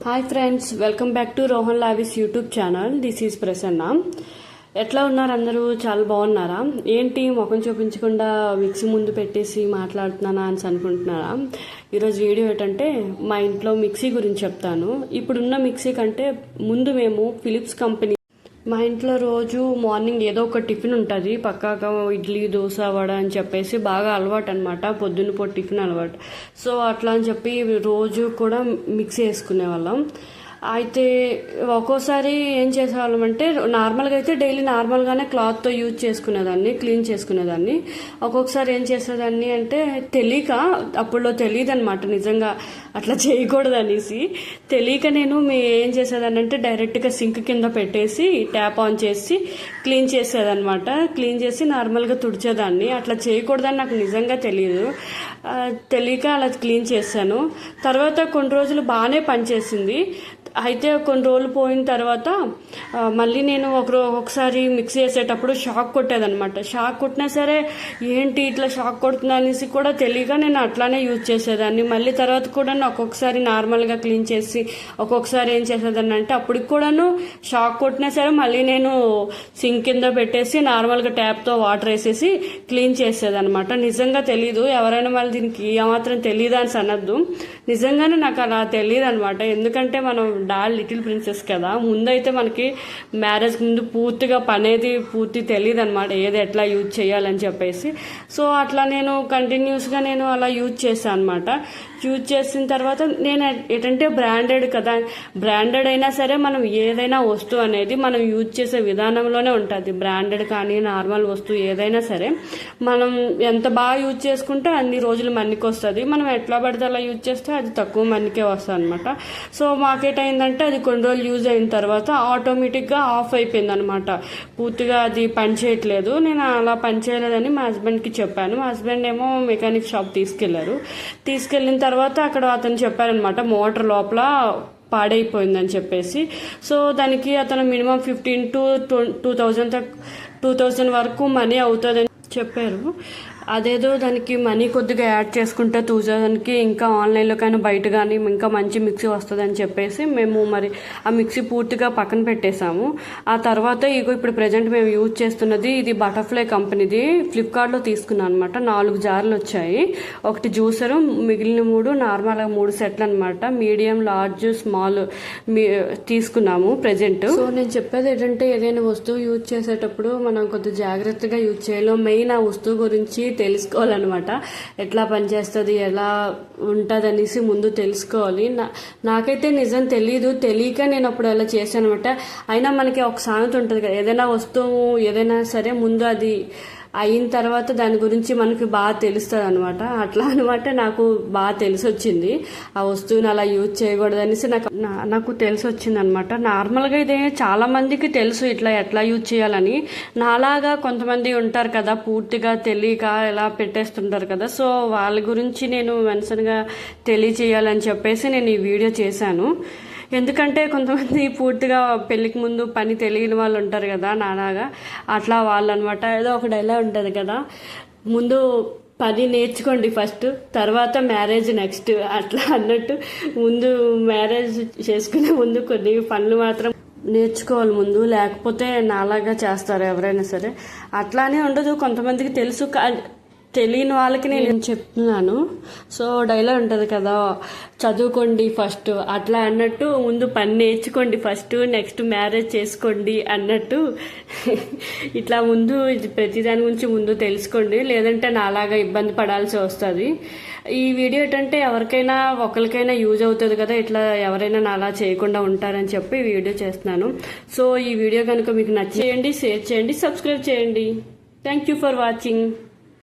Hi friends, welcome back to Rohan Lavis YouTube channel. This is Prasanna. ఎట్లా ఉన్నారు అందరూ? చాలా బాగున్నారా? ఏంటి ముఖం చూపించకుండా మిక్సీ ముందు పెట్టేసి మాట్లాడుతున్నానా అని అనుకుంటున్నారా? ఈరోజు వీడియో ఏంటంటే మా ఇంట్లో మిక్సీ గురించి చెప్తాను. ఇప్పుడున్న మిక్సీ కంటే ముందు మేము ఫిలిప్స్ కంపెనీ, మా ఇంట్లో రోజు మార్నింగ్ ఏదో ఒక టిఫిన్ ఉంటుంది పక్కాగా, ఇడ్లీ, దోశ, వడ అని చెప్పేసి బాగా అలవాటు అనమాట. పొద్దున్న పూట టిఫిన్ అలవాటు. సో అట్లా అని చెప్పి రోజు కూడా మిక్సీ వేసుకునే వాళ్ళం. అయితే ఒక్కోసారి ఏం చేసేవాళ్ళం అంటే, నార్మల్గా అయితే డైలీ నార్మల్గానే క్లాత్తో యూజ్ చేసుకునేదాన్ని, క్లీన్ చేసుకునేదాన్ని. ఒక్కొక్కసారి ఏం చేసేదాన్ని అంటే తెలియక, అప్పుడులో తెలియదు అనమాట నిజంగా అట్లా చేయకూడదు అనేసి, తెలియక నేను ఏం చేసేదాన్ని అంటే డైరెక్ట్గా సింక్ కింద పెట్టేసి ట్యాప్ ఆన్ చేసి క్లీన్ చేసేదన్నమాట. క్లీన్ చేసి నార్మల్గా తుడిచేదాన్ని. అట్లా చేయకూడదని నాకు నిజంగా తెలియదు. తెలియక అలా క్లీన్ చేశాను. తర్వాత కొన్ని రోజులు బాగానే పనిచేసింది. అయితే కొన్ని రోజులు పోయిన తర్వాత మళ్ళీ నేను ఒకసారి మిక్సీ వేసేటప్పుడు షాక్ కొట్టేదనమాట. షాక్ కొట్టినా సరే ఏంటి ఇట్లా షాక్ కొడుతున్నా అనేసి కూడా తెలియక నేను అట్లానే యూజ్ చేసేదాన్ని. మళ్ళీ తర్వాత కూడా ఒక్కొక్కసారి నార్మల్గా క్లీన్ చేసి, ఒక్కొక్కసారి ఏం చేసేదాన్ని అంటే అప్పటికి కూడాను షాక్ కొట్టినా సరే మళ్ళీ నేను సింక్ కింద పెట్టేసి నార్మల్గా ట్యాప్తో వాటర్ వేసేసి క్లీన్ చేసేదనమాట. నిజంగా తెలీదు, ఎవరైనా మళ్ళీ దీనికి ఏమాత్రం తెలియదు అని అనద్దు. నిజంగానే నాకు అలా తెలియదు అనమాట. ఎందుకంటే మనం డాల్ లిటిల్ ప్రిన్సెస్ కదా, ముందైతే మనకి మ్యారేజ్ ముందు పూర్తిగా పనేది పూర్తి తెలియదు అనమాట, ఏది ఎట్లా యూజ్ చేయాలని చెప్పేసి. సో అట్లా నేను కంటిన్యూస్గా నేను అలా యూజ్ చేశాను అనమాట. యూజ్ చేసిన తర్వాత నేను ఏంటంటే బ్రాండెడ్ కదా, బ్రాండెడ్ అయినా సరే మనం ఏదైనా వస్తువు అనేది మనం యూజ్ చేసే విధానంలోనే ఉంటుంది. బ్రాండెడ్ కానీ నార్మల్ వస్తువు ఏదైనా సరే మనం ఎంత బాగా యూజ్ చేసుకుంటే అన్ని రోజులు మన్నికి వస్తుంది. మనం ఎట్లా పడితే అలా యూజ్ చేస్తే అది తక్కువ మన్నికే వస్తుంది అనమాట. సో మాకేటైందంటే అది కొన్ని రోజులు యూజ్ అయిన తర్వాత ఆటోమేటిక్గా ఆఫ్ అయిపోయింది అనమాట. పూర్తిగా అది పని చేయట్లేదు. నేను అలా పని చేయలేదని మా హస్బెండ్కి చెప్పాను. మా హస్బెండ్ ఏమో మెకానిక్ షాప్ తీసుకెళ్లారు. తీసుకెళ్ళిన తర్వాత అక్కడ అతను చెప్పారనమాట, మోటార్ లోపల పాడైపోయిందని చెప్పేసి. సో దానికి అతను మినిమం 15 to 2000 వరకు మనీ అవుతుందని చెప్పారు. అదేదో దానికి మనీ కొద్దిగా యాడ్ చేసుకుంటే 2000కి ఇంకా ఆన్లైన్లో కానీ బయట కానీ ఇంకా మంచి మిక్సీ వస్తుందని చెప్పేసి మేము మరి ఆ మిక్సీ పూర్తిగా పక్కన పెట్టేశాము. ఆ తర్వాత ఇప్పుడు ప్రజెంట్ మేము యూజ్ చేస్తున్నది ఇది బటర్ఫ్లై కంపెనీది. ఫ్లిప్కార్ట్లో తీసుకున్నాను అనమాట. 4 జార్లు వచ్చాయి. ఒకటి జ్యూసరు, మిగిలిన 3 నార్మల్గా 3 సెట్లు అనమాట. మీడియం, లార్జ్, స్మాల్ తీసుకున్నాము ప్రజెంట్. సో నేను చెప్పేది ఏంటంటే, ఏదైనా వస్తువు యూజ్ చేసేటప్పుడు మనం కొద్దిగా జాగ్రత్తగా యూజ్ చేయాలి. మెయిన్ ఆ వస్తువు గురించి తెలుసుకోవాలన్నమాట. ఎట్లా పనిచేస్తుంది, ఎలా ఉంటుంది అనేసి ముందు తెలుసుకోవాలి. నాకైతే నిజం తెలీదు, తెలియక నేను అప్పుడు అలా చేశాను అనమాట. అయినా మనకి ఒక సామెత ఉంటుంది కదా, ఏదైనా వస్తువు ఏదైనా సరే ముందు అది అయిన తర్వాత దాని గురించి మనకి బాగా తెలుస్తుంది అనమాట. అట్లా అనమాట నాకు బాగా తెలిసి వచ్చింది. ఆ వస్తువుని అలా యూజ్ చేయకూడదనేసి నాకు తెలిసి వచ్చింది అనమాట. నార్మల్గా ఇదే చాలా మందికి తెలుసు ఇట్లా ఎట్లా యూజ్ చేయాలని. నాలాగా కొంతమంది ఉంటారు కదా, పూర్తిగా తెలియక ఎలా పెట్టేస్తుంటారు కదా. సో వాళ్ళ గురించి నేను మెన్షన్గా తెలియచేయాలని చెప్పేసి నేను ఈ వీడియో చేశాను. ఎందుకంటే కొంతమంది పూర్తిగా పెళ్ళికి ముందు పని తెలియని వాళ్ళు ఉంటారు కదా నాలాగా, అట్లా వాళ్ళు అనమాట. ఏదో ఒక డైలాగ్ ఉంటుంది కదా, ముందు పని నేర్చుకోండి ఫస్ట్, తర్వాత మ్యారేజ్ నెక్స్ట్, అట్లా అన్నట్టు ముందు మ్యారేజ్ చేసుకునే ముందు కొన్ని పనులు మాత్రం నేర్చుకోవాలి ముందు, లేకపోతే నాలాగా చేస్తారు ఎవరైనా సరే. అట్లానే ఉండదు, కొంతమందికి తెలుసు, తెలియని వాళ్ళకి నేను చెప్తున్నాను. సో డైలాగ్ ఉంటుంది కదా, చదువుకోండి ఫస్ట్, అట్లా అన్నట్టు ముందు పని నేర్చుకోండి ఫస్ట్, నెక్స్ట్ మ్యారేజ్ చేసుకోండి అన్నట్టు. ఇట్లా ముందు ప్రతి దాని గురించి ముందు తెలుసుకోండి, లేదంటే నాలాగా ఇబ్బంది పడాల్సి వస్తుంది. ఈ వీడియో ఏంటంటే ఎవరికైనా ఒకరికైనా యూజ్ అవుతుంది కదా, ఇట్లా ఎవరైనా నాలా చేయకుండా ఉంటారని చెప్పి ఈ వీడియో చేస్తున్నాను. సో ఈ వీడియో కనుక మీకు నచ్చేయండి, షేర్ చేయండి, సబ్స్క్రైబ్ చేయండి. Thank you for watching.